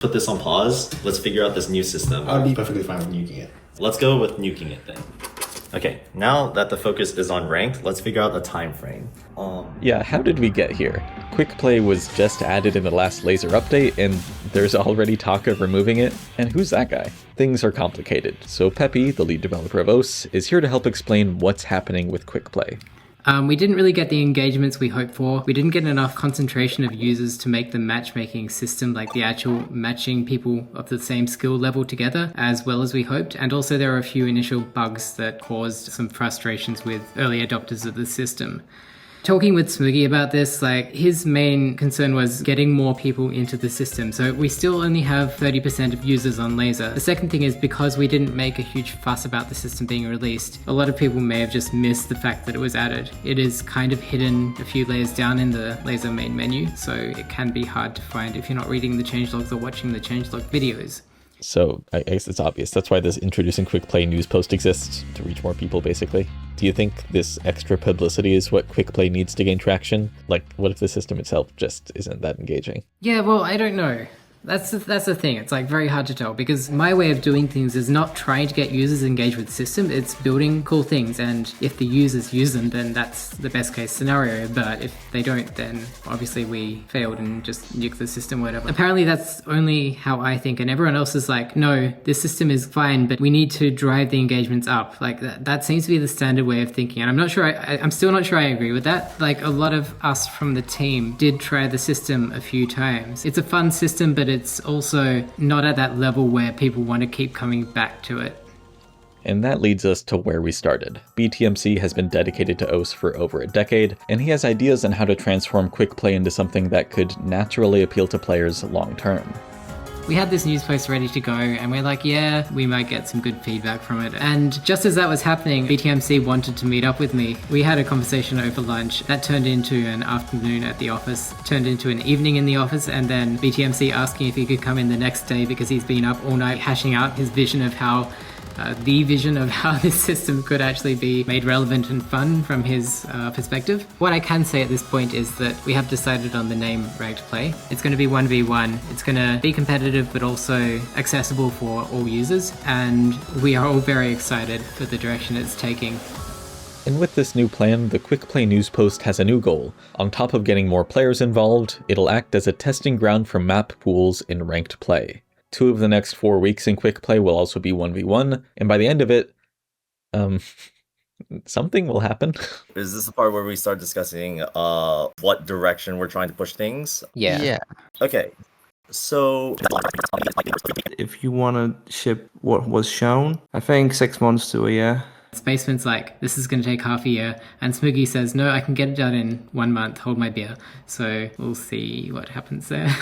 Put this on pause. Let's figure out this new system. I'd be perfectly fine with nuking it. Let's go with nuking it then. Okay, now that the focus is on ranked, let's figure out the time frame. Yeah, how did we get here? Quick play was just added in the last lazer update, and there's already talk of removing it. And who's that guy? Things are complicated, so Peppy, the lead developer of OS, is here to help explain what's happening with quick play. We didn't really get the engagements we hoped for. We didn't get enough concentration of users to make the matchmaking system, like the actual matching people of the same skill level together, as well as we hoped. And also there were a few initial bugs that caused some frustrations with early adopters of the system. Talking with Smoogie about this, his main concern was getting more people into the system. So we still only have 30% of users on Lazer. The second thing is because we didn't make a huge fuss about the system being released, a lot of people may have just missed the fact that it was added. It is kind of hidden a few layers down in the Lazer main menu, so it can be hard to find if you're not reading the changelogs or watching the changelog videos. So I guess it's obvious. That's why this introducing quick play news post exists, to reach more people, basically. Do you think this extra publicity is what quick play needs to gain traction? Like, what if the system itself just isn't that engaging? Yeah, well, I don't know. That's the thing. It's very hard to tell because my way of doing things is not trying to get users engaged with the system. It's building cool things, and if the users use them, then that's the best case scenario. But if they don't, then obviously we failed and just nuke the system, whatever. Apparently that's only how I think, and everyone else is like, no, this system is fine, but we need to drive the engagements up. That seems to be the standard way of thinking, and I'm still not sure I agree with that. A lot of us from the team did try the system a few times. It's a fun system, but it's also not at that level where people want to keep coming back to it. And that leads us to where we started. BTMC has been dedicated to OS for over a decade, and he has ideas on how to transform quick play into something that could naturally appeal to players long term. We had this news post ready to go, and we're like, yeah, we might get some good feedback from it. And just as that was happening, BTMC wanted to meet up with me. We had a conversation over lunch. That turned into an afternoon at the office, turned into an evening in the office, and then BTMC asking if he could come in the next day because he's been up all night hashing out his vision of how this system could actually be made relevant and fun from his perspective. What I can say at this point is that we have decided on the name Ranked Play. It's going to be 1v1. It's going to be competitive but also accessible for all users, and we are all very excited for the direction it's taking. And with this new plan, the Quick Play news post has a new goal. On top of getting more players involved, it'll act as a testing ground for map pools in Ranked Play. 2 of the next 4 weeks in Quick Play will also be 1v1, and by the end of it, something will happen. Is this the part where we start discussing what direction we're trying to push things? Yeah. Okay, so If you want to ship what was shown, I think 6 months to a year. Spaceman's like, this is going to take half a year, and Smoogie says, no, I can get it done in 1 month, hold my beer. So we'll see what happens there.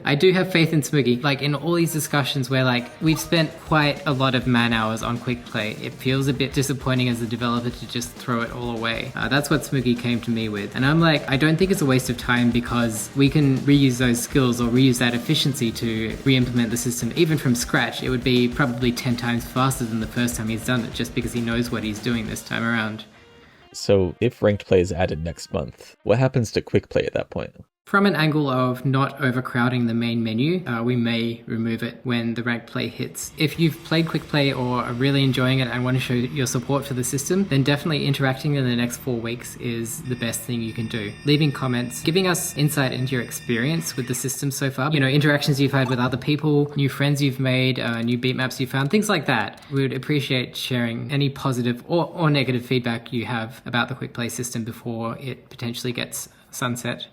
I do have faith in Smoogie. In all these discussions where we've spent quite a lot of man hours on Quick Play, it feels a bit disappointing as a developer to just throw it all away. That's what Smoogie came to me with. And I'm like, I don't think it's a waste of time because we can reuse those skills or reuse that efficiency to re-implement the system even from scratch. It would be probably 10 times faster than the first time he's done it just because he knows what he's doing this time around. So if Ranked Play is added next month, what happens to Quick Play at that point? From an angle of not overcrowding the main menu, we may remove it when the Ranked Play hits. If you've played Quick Play or are really enjoying it and want to show your support for the system, then definitely interacting in the next 4 weeks is the best thing you can do. Leaving comments, giving us insight into your experience with the system so far, interactions you've had with other people, new friends you've made, new beat maps you found, things like that. We would appreciate sharing any positive or negative feedback you have about the Quick Play system before it potentially gets sunset.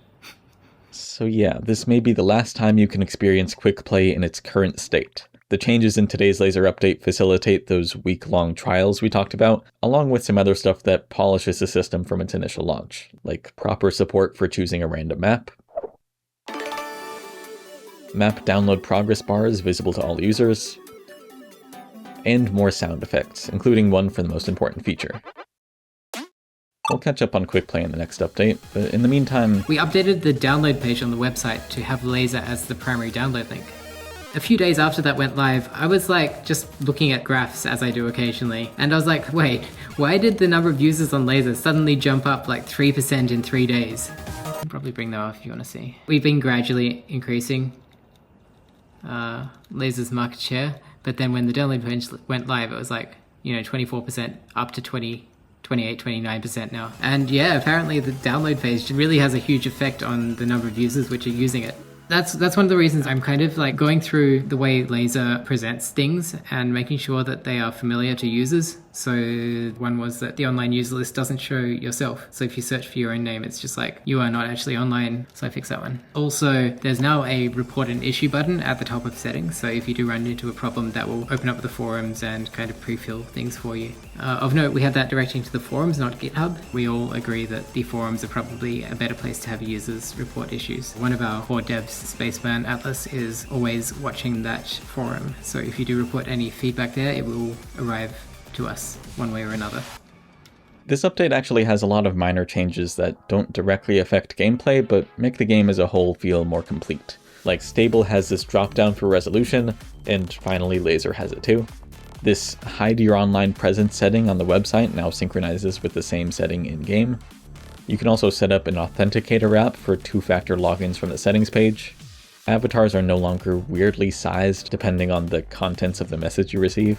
So yeah, this may be the last time you can experience Quick Play in its current state. The changes in today's laser update facilitate those week-long trials we talked about, along with some other stuff that polishes the system from its initial launch, like proper support for choosing a random map, map download progress bars visible to all users, and more sound effects, including one for the most important feature. We'll catch up on Quick Play in the next update, but in the meantime... We updated the download page on the website to have Lazer as the primary download link. A few days after that went live, I was just looking at graphs as I do occasionally, and I was like, wait, why did the number of users on Lazer suddenly jump up 3% in 3 days? I'll probably bring that off if you want to see. We've been gradually increasing. Lazer's market share. But then when the download page went live, it was like, 24% up to 28, 29% now. And yeah, apparently the download page really has a huge effect on the number of users which are using it. That's one of the reasons I'm kind of like going through the way Lazer presents things and making sure that they are familiar to users. So one was that the online user list doesn't show yourself. So if you search for your own name, it's just like you are not actually online. So I fixed that one. Also, there's now a report an issue button at the top of settings. So if you do run into a problem, that will open up the forums and kind of pre-fill things for you. Of note, we have that directing to the forums, not GitHub. We all agree that the forums are probably a better place to have users report issues. One of our core devs, Spaceman Atlas, is always watching that forum. So if you do report any feedback there, it will arrive to us one way or another. This update actually has a lot of minor changes that don't directly affect gameplay, but make the game as a whole feel more complete. Like Stable has this drop down for resolution, and finally Lazer has it too. This hide your online presence setting on the website now synchronizes with the same setting in-game. You can also set up an authenticator app for two-factor logins from the settings page. Avatars are no longer weirdly sized depending on the contents of the message you receive.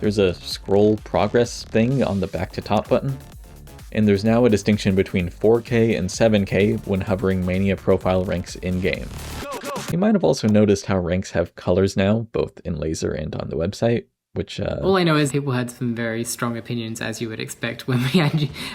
There's a scroll progress thing on the back to top button. And there's now a distinction between 4K and 7K when hovering Mania profile ranks in-game. You might have also noticed how ranks have colors now, both in Lazer and on the website, which... All I know is people had some very strong opinions, as you would expect, when we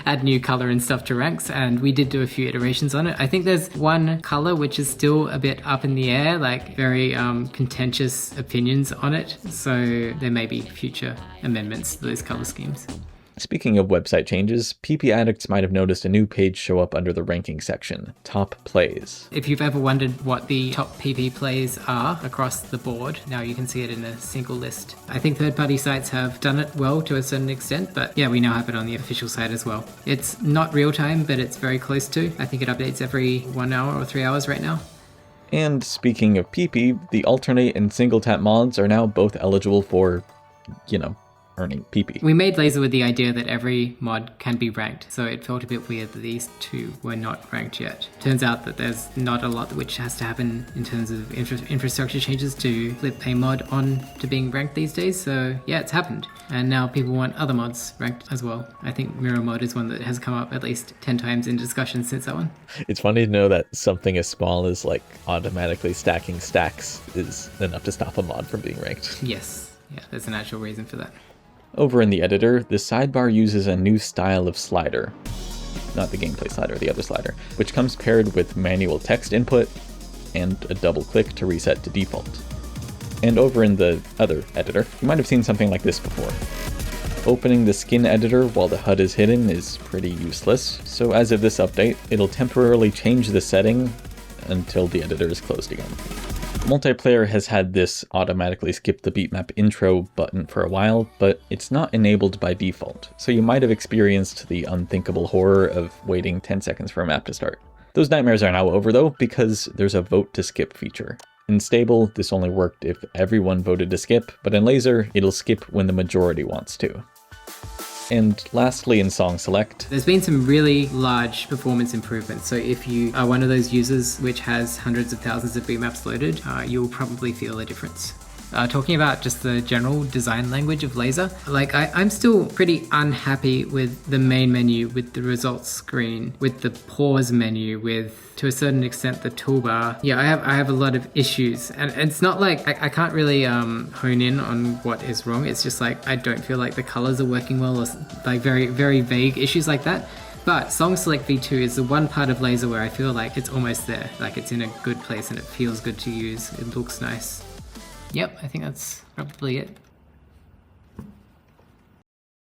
add new color and stuff to ranks, and we did do a few iterations on it. I think there's one color which is still a bit up in the air, like very contentious opinions on it, so there may be future amendments to those color schemes. Speaking of website changes, PP addicts might have noticed a new page show up under the ranking section, Top Plays. If you've ever wondered what the top PP plays are across the board, now you can see it in a single list. I think third-party sites have done it well to a certain extent, but yeah, we now have it on the official site as well. It's not real-time, but it's very close to. I think it updates every 1 hour or 3 hours right now. And speaking of PP, the alternate and single tap mods are now both eligible for, earning PP. We made Lazer with the idea that every mod can be ranked, so it felt a bit weird that these two were not ranked yet. Turns out that there's not a lot which has to happen in terms of infrastructure changes to flip a mod on to being ranked these days, so yeah, it's happened. And now people want other mods ranked as well. I think Mirror Mod is one that has come up at least 10 times in discussion since that one. It's funny to know that something as small as like automatically stacking stacks is enough to stop a mod from being ranked. Yes, yeah, there's an actual reason for that. Over in the editor, the sidebar uses a new style of slider. Not the gameplay slider, the other slider, which comes paired with manual text input and a double click to reset to default. And over in the other editor, you might have seen something like this before. Opening the skin editor while the HUD is hidden is pretty useless, so as of this update, it'll temporarily change the setting until the editor is closed again. Multiplayer has had this automatically skip the beatmap intro button for a while, but it's not enabled by default, so you might have experienced the unthinkable horror of waiting 10 seconds for a map to start. Those nightmares are now over though, because there's a vote to skip feature. In Stable, this only worked if everyone voted to skip, but in Lazer, it'll skip when the majority wants to. And lastly, in Song Select, there's been some really large performance improvements. So if you are one of those users which has hundreds of thousands of beatmaps loaded, you'll probably feel a difference. Talking about just the general design language of Lazer, I'm still pretty unhappy with the main menu, with the results screen, with the pause menu, with, to a certain extent, the toolbar. Yeah, I have a lot of issues, and it's not like I can't really hone in on what is wrong. It's just like I don't feel like the colors are working well, or like very, very vague issues like that. But Song Select V2 is the one part of Lazer where I feel like it's almost there, like it's in a good place and it feels good to use. It looks nice. Yep, I think that's probably it.